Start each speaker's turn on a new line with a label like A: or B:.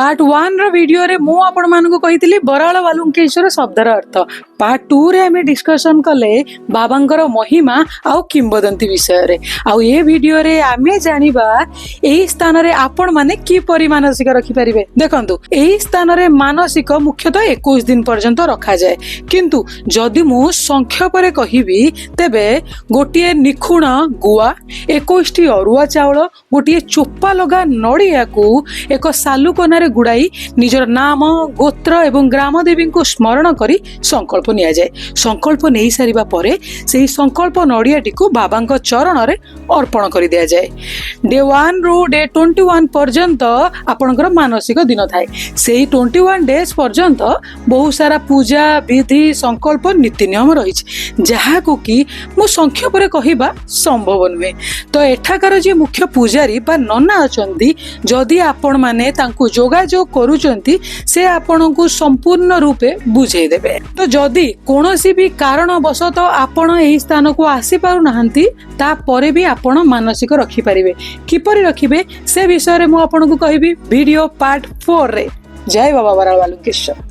A: Part 1 रो video रे मु आपण मानकु कहितली बराळ बालुंकेश्वर शब्दर अर्थ। पार्ट 2 रे हमें डिस्कशन कले बाबांकर महिमा आउ किंबदंती विषय रे। आउ ये वीडियो रे आमे जानिबा एही स्थान रे आपण माने की परि मानसिक रखि परिबे। देखंतु एही स्थान रे मानसिक मुख्यतः 21 दिन पर्यंत रखा जाए, किंतु जदि मु संख्या परे कहिबी तेबे गोटिए निखुण गुआ, 21 टी अरुआ चावल, गोटिए चोपा लगा नड़िया को एक सालुकोना गुड़ाई निजर नाम गोत्र एवं ग्राम देवी को स्मरण करी संकल्प निया जाए। संकल्प नहीं सारिबा परे सेही संकल्प नड़ियाटी को बाबा चरण रे अर्पण कर दिया जाए। डे 1 रु डे 21 पर्यंत आपणकर मानसिक दिन थाए। सेही 21 डेज पर्यंत बहुत सारा पूजा विधि संकल्प नीति नियम रही जहाँ को कि मु संख्या परे कहिबा संभव नुहे। तो एठाकार जे मुख्य पूजारी बा नना अछंती जदि आपण माने तांकु जोगाजोग करूचंती से आपण को संपूर्ण रूपे बुझे देबे। तो जदि कोनोसी भी कारण वशत आपण एही स्थान को आसी पारु नाहंती ता परे भी आपण मानसिक रखि परिबे। किपरि रखिबे से विषय रे मु आपण को कहिबी वीडियो पार्ट 4 रे। जय बाबा बराळ बालुकेश्वर।